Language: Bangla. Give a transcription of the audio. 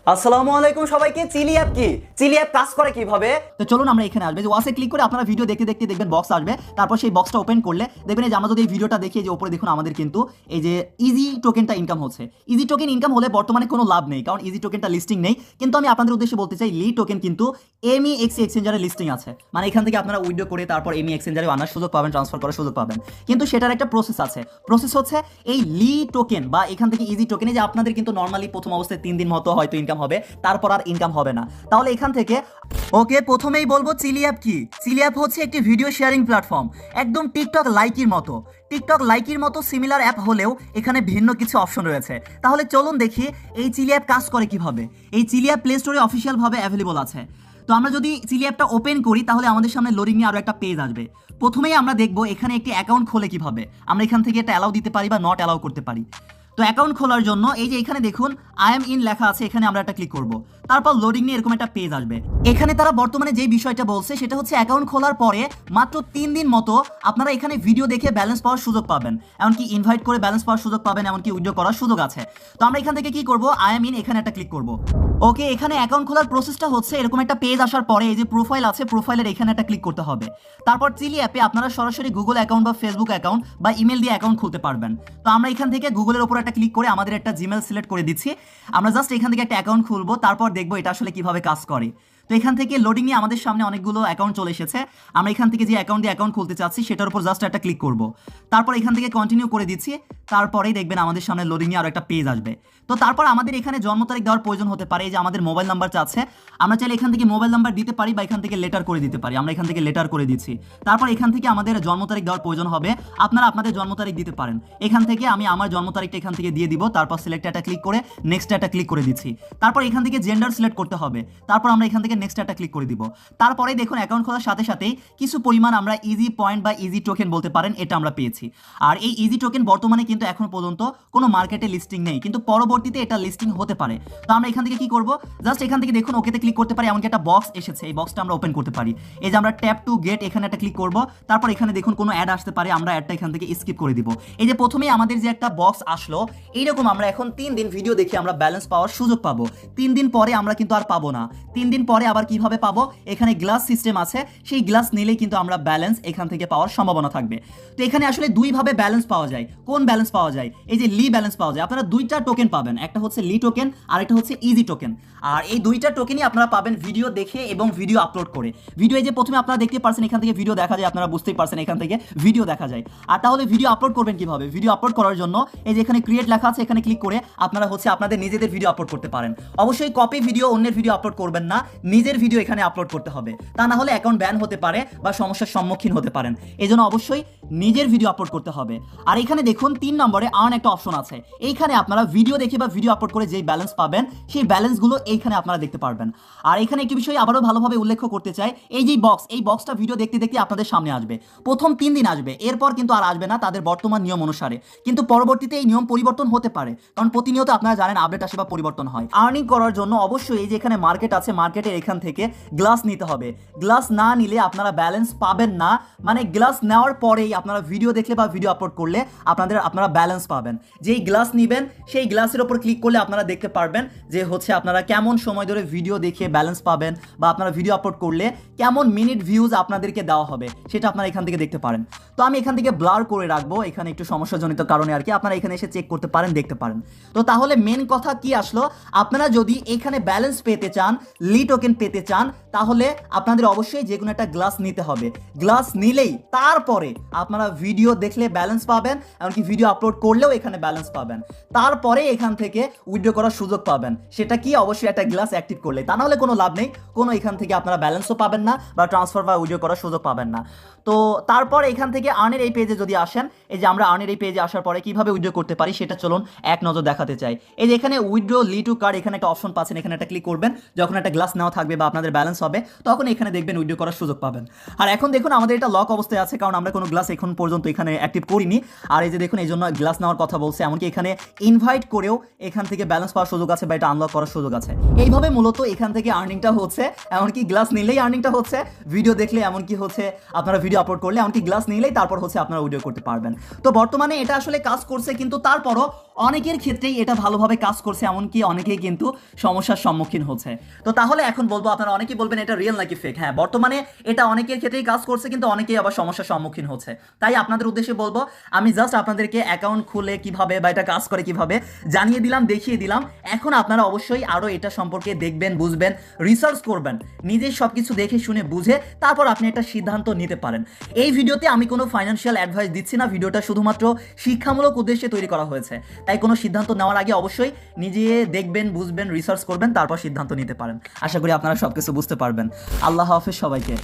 আসসালামু আলাইকুম সবাইকে। চিলি অ্যাপ কি? চিলি অ্যাপ কাজ করে কিভাবে? তো চলুন আমরা এখানে আসবে যে ওয়াসে ক্লিক করে আপনারা ভিডিও দেখতে দেখতে দেখবেন বক্স আসবে। তারপর সেই বক্সটা ওপেন করলে দেখবেন এই যে আমরা যদি এই ভিডিওটা দেখি, যে উপরে দেখুন আমাদের কিন্তু এই যে ইজি টোকেনটা ইনকাম হচ্ছে। ইজি টোকেন ইনকাম হলে বর্তমানে কোনো লাভ নেই, কারণ ইজি টোকেনটা লিস্টিং নেই। কিন্তু আমি আপনাদের উদ্দেশ্যে বলতে চাই, লি টোকেন কিন্তু এমইএক্সি এক্সচেঞ্জারে লিস্টিং আছে। মানে এখান থেকে আপনারা উইথড্র করে তারপর এমই এক্সচেঞ্জারে আনার সুযোগ পাবেন, ট্রান্সফার করার সুযোগ পাবেন। কিন্তু সেটার একটা প্রসেস আছে। প্রসেস হচ্ছে এই লি টোকেন বা এখান থেকে ইজি টোকেনে যে আপনাদের কিন্তু নর্মালি প্রথম অবস্থায় 3 দিন মতো হয়তো ইনকাম হবে, তারপর আর ইনকাম হবে না। তাহলে এখান থেকে ওকে, প্রথমেই বলবো চিলি অ্যাপ কি। চিলি অ্যাপ হচ্ছে একটি ভিডিও শেয়ারিং প্ল্যাটফর্ম, একদম টিকটক লাইকির মতো। টিকটক লাইকির মতো সিমিলার অ্যাপ হলেও এখানে ভিন্ন কিছু অপশন রয়েছে। তাহলে চলুন দেখি এই চিলি অ্যাপ কাজ করে কিভাবে। এই চিলি অ্যাপ প্লে স্টোরে অফিসিয়ালভাবে অ্যাভেলেবল আছে। তো আমরা যদি চিলি অ্যাপটা ওপেন করি তাহলে আমাদের সামনে লোডিং নিয়ে আরও একটা পেজ আসবে। প্রথমেই আমরা দেখবো এখানে একটি অ্যাকাউন্ট খোলে কিভাবে। আমরা এখান থেকে এটা অ্যালাউ দিতে পারি বা নট অ্যালাউ করতে পারি। তো অ্যাকাউন্ট খোলার জন্য এই যে এখানে দেখুন আই এম ইন লেখা আছে, এখানে আমরা একটা ক্লিক করব। তারপর লোডিং নিয়ে এরকম একটা পেজ আসবে। এখানে তারা বর্তমানে যে বিষয়টা বলছে সেটা হচ্ছে অ্যাকাউন্ট খোলার পরে মাত্র 3 দিন মতো আপনারা এখানে ভিডিও দেখে ব্যালেন্স পাওয়ার সুযোগ পাবেন, এমনকি ইনভাইট করে ব্যালেন্স পাওয়ার সুযোগ পাবেন, এমনকি উইথড্র করার সুযোগ আছে। তো আমরা এখান থেকে কি করব, আই এম ইন এখানে একটা ক্লিক করব। ওকে, এখানে অ্যাকাউন্ট খোলার প্রসেসটা হচ্ছে এরকম একটা পেজ আসার পরে এই যে প্রোফাইল আছে, প্রোফাইলের এখানে একটা ক্লিক করতে হবে। তারপর চিলি অ্যাপে আপনারা সরাসরি গুগল অ্যাকাউন্ট বা ফেসবুক অ্যাকাউন্ট বা ইমেল দিয়ে অ্যাকাউন্ট খুলতে পারবেন। তো আমরা এখান থেকে গুগলের উপর একটা ক্লিক করে আমাদের একটা জিমেল সিলেক্ট করে দিচ্ছি। আমরা জাস্ট এখান থেকে একটা অ্যাকাউন্ট খুলবো, তারপর দেখবো এটা আসলে কিভাবে কাজ করে। তো এখান থেকে লোডিং নিয়ে আমাদের সামনে অনেকগুলো অ্যাকাউন্ট চলে এসেছে। আমরা এখান থেকে যে অ্যাকাউন্ট দিয়ে অ্যাকাউন্ট খুলতে চাচ্ছি সেটার উপর জাস্ট একটা ক্লিক করব। তারপর এখান থেকে কন্টিনিউ করে দিচ্ছি। তারপরেই দেখবেন আমাদের সামনে লোডিং নিয়ে আরও একটা পেজ আসবে। তো তারপর আমাদের এখানে জন্ম তারিখ দেওয়ার প্রয়োজন হতে পারে। এই যে আমাদের মোবাইল নাম্বার চাচ্ছে, আমরা চাইলে এখান থেকে মোবাইল নাম্বার দিতে পারি বা এখান থেকে লেটার করে দিতে পারি। আমরা এখান থেকে লেটার করে দিচ্ছি। তারপর এখান থেকে আমাদের জন্ম তারিখ দেওয়ার প্রয়োজন হবে। আপনারা আপনাদের জন্ম তারিখ দিতে পারেন। এখান থেকে আমি আমার জন্ম তারিখটা এখান থেকে দিয়ে দিব। তারপর সিলেক্ট একটা ক্লিক করে নেক্সট একটা ক্লিক করে দিচ্ছি। তারপর এখান থেকে জেন্ডার সিলেক্ট করতে হবে। তারপর আমরা এখান থেকে নেক্সট একটা ক্লিক করে দিব। তারপরে দেখুন অ্যাকাউন্ট খোলার সাথে সাথেই কিছু পরিমাণ আমরা ইজি পয়েন্ট বা ইজি টোকেন বলতে পারেন, এটা আমরা পেয়েছি। আর এই ইজি টোকেন বর্তমানে কিন্তু এখন পর্যন্ত কোনো মার্কেটে লিস্টিং নেই, কিন্তু পরবর্তীতে এটা লিস্টিং হতে পারে। তো আমরা এখান থেকে কি করব, জাস্ট এখান থেকে দেখুন ওকেতে ক্লিক করতে পারি। এমনকি একটা বক্স এসেছে, এই বক্সটা আমরা ওপেন করতে পারি। এই যে আমরা ট্যাপ টু গেট এখানে একটা ক্লিক করব। তারপর এখানে দেখুন কোনো অ্যাড আসতে পারে, আমরা অ্যাডটা এখান থেকে স্কিপ করে দিব। এই যে প্রথমেই আমাদের যে একটা বক্স আসলো, এইরকম আমরা এখন 3 দিন ভিডিও দেখে আমরা ব্যালেন্স পাওয়ার সুযোগ পাবো। 3 দিন পরে আমরা কিন্তু আর পাবো না। 3 দিন পরে আবার কিভাবে পাবো, এখানে গ্লাস সিস্টেম আছে, সেই গ্লাস নিলেই কিন্তু আমরা ব্যালেন্স এখান থেকে পাওয়ার সম্ভাবনা থাকবে। তো এখানে আসলে দুইভাবে ব্যালেন্স পাওয়া যায়। কোন ব্যালেন্স পাওয়া যায়, এই যে লি ব্যালেন্স পাওয়া যায়। আপনারা দুইটা টোকেন পাবেন, একটা হচ্ছে লি টোকেন আর একটা হচ্ছে ইজি টোকেন। আর এই দুইটা টোকেনই আপনারা পাবেন ভিডিও দেখে এবং ভিডিও আপলোড করে। ভিডিও এই যে প্রথমে আপনারা দেখতে পারছেন এখান থেকে ভিডিও দেখা যায়, আপনারা বুঝতেই পারছেন এখান থেকে ভিডিও দেখা যায়। আর তাহলে ভিডিও আপলোড করবেন কিভাবে, ভিডিও আপলোড করার জন্য এই যে এখানে ক্রিয়েট লেখা আছে, এখানে ক্লিক করে আপনারা হচ্ছে আপনাদের নিজেদের ভিডিও আপলোড করতে পারেন। অবশ্যই কপি ভিডিও অন্যের ভিডিও আপলোড করবেন না, নিজের ভিডিও এখানে আপলোড করতে হবে। তা না হলে অ্যাকাউন্ট ব্যান হতে পারে বা সমস্যার সম্মুখীন হতে পারেন। এই জন্য অবশ্যই নিজের ভিডিও আপলোড করতে হবে। আর এখানে দেখুন 3 নম্বরে আর্ন একটা অপশন আছে। এইখানে আপনারা ভিডিও দেখে বা ভিডিও আপলোড করে যেই ব্যালেন্স পাবেন সেই ব্যালেন্সগুলো এইখানে আপনারা দেখতে পারবেন। আর এখানে একটি বিষয় আবারও ভালোভাবে উল্লেখ করতে চাই, এই যে বক্স, এই বক্সটা ভিডিও দেখতে দেখতে আপনাদের সামনে আসবে। প্রথম 3 দিন আসবে, এরপর কিন্তু আর আসবে না তাদের বর্তমান নিয়ম অনুসারে। কিন্তু পরবর্তীতে এই নিয়ম পরিবর্তন হতে পারে, কারণ প্রতিনিয়ত আপনারা জানেন আপডেট আসে বা পরিবর্তন হয়। আর্নিং করার জন্য অবশ্যই এই যে এখানে মার্কেট আছে, মার্কেটের এখান থেকে গ্লাস নিতে হবে। গ্লাস না নিলে আপনারা ব্যালেন্স পাবেন না। মানে গ্লাস নেওয়ার পরেই আপনারা ভিডিও দেখলে বা ভিডিও আপলোড করলে আপনারা ব্যালেন্স পাবেন। যেই গ্লাস নেবেন সেই গ্লাসের উপর ক্লিক করলে আপনারা দেখতে পারবেন যে হচ্ছে আপনারা কেমন সময় ধরে ভিডিও দেখে ব্যালেন্স পাবেন, বা আপনারা ভিডিও আপলোড করলে কেমন মিনিট ভিউজ আপনাদেরকে দেওয়া হবে সেটা আপনারা এখান থেকে দেখতে পারেন। তো আমি এখান থেকে ব্লার করে রাখবো, এখানে একটু সমস্যাজনিত কারণে আর কি। আপনারা এখানে এসে চেক করতে পারেন, দেখতে পারেন। তো তাহলে মেন কথা কি আসলো, আপনারা যদি এখানে ব্যালেন্স পেতে চান, লি টোকেন পেতে চান, তাহলে আপনাদের অবশ্যই যে কোনো একটা গ্লাস নিতে হবে। গ্লাস নিলেই তারপরে আপনারা ভিডিও দেখলে ব্যালেন্স পাবেন, এমনকি ভিডিও আপলোড করলেও এখানে ব্যালেন্স পাবেন। তারপরে এখান থেকে উইথড্র করার সুযোগ পাবেন। সেটা কি, অবশ্যই একটা গ্লাস অ্যাক্টিভ করলে, তা নাহলে কোনো লাভ নেই। কোনো এখান থেকে আপনারা ব্যালেন্সও পাবেন না বা ট্রান্সফার বা উইথড্র করার সুযোগ পাবেন না। তো তারপর এখান থেকে আর্নের এই পেজে যদি আসেন, এই যে আমরা আর্নের এই পেজে আসার পরে কিভাবে উইথড্র করতে পারি সেটা চলুন এক নজর দেখাতে চাই। এই যে এখানে উইথড্র লি টু কার্ড এখানে একটা অপশন পাচ্ছেন, এখানে একটা ক্লিক করবেন। যখন একটা গ্লাস নেওয়া থাকবে বা আপনাদের ব্যালেন্স হবে তখন এখানে দেখবেন উইথড্র করার সুযোগ পাবেন। আর এখন দেখুন আমাদের এটা লক অবস্থায় আছে, কারণ আমরা কোনো গ্লাস এখন পর্যন্ত এখানে অ্যাক্টিভ করিনি। আর এই যে দেখুন এই জন্য গ্লাস নেওয়ার কথা বলছে, এমনকি এখানে ইনভাইট করেও এখান থেকে ব্যালেন্স পাওয়ার সুযোগ আছে বা এটা আনলক করার সুযোগ আছে। এইভাবে মূলত এখান থেকে আর্নিংটা হচ্ছে, এমনকি গ্লাস নিলেই আর্নিংটা হচ্ছে, ভিডিও দেখলে এমনকি হচ্ছে আপনারা ভিডিও আপলোড করলে, এমনকি গ্লাস নিলেই তারপর হচ্ছে আপনারা ভিডিও করতে পারবেন। তো বর্তমানে এটা আসলে কাজ করছে, কিন্তু তারপরও অনেকের ক্ষেত্রেই এটা ভালোভাবে কাজ করছে, এমনকি অনেকেই কিন্তু সমস্যার সম্মুখীন হচ্ছে। তো তাহলে এখন বলবো, আপনারা অনেকেই বলবেন এটা রিয়েল নাকি ফেক। হ্যাঁ, বর্তমানে এটা অনেকের ক্ষেত্রেই কাজ করছে, কিন্তু অনেকেই আবার সমস্যার সম্মুখীন হচ্ছে। তাই আপনাদের উদ্দেশ্যে বলবো, আমি জাস্ট আপনাদেরকে অ্যাকাউন্ট খুলে কিভাবে বা এটা কাজ করে কিভাবে জানিয়ে দিলাম, দেখিয়ে দিলাম। এখন আপনারা অবশ্যই আরও এটা সম্পর্কে দেখবেন, বুঝবেন, রিসার্চ করবেন, নিজেই সব কিছু দেখে শুনে বুঝে তারপর আপনি একটা সিদ্ধান্ত নিতে পারেন। এই ভিডিওতে আমি কোনো ফাইন্যান্সিয়াল অ্যাডভাইস দিচ্ছি না, ভিডিওটা শুধুমাত্র শিক্ষামূলক উদ্দেশ্যে তৈরি করা হয়েছে। তাই কোনো সিদ্ধান্ত নেওয়ার আগে অবশ্যই নিজে দেখবেন, বুঝবেন, রিসার্চ করবেন, তারপর সিদ্ধান্ত নিতে পারেন। আশা করি আপনারা সব কিছু বুঝতে পারবেন। আল্লাহ হাফেজ সবাইকে।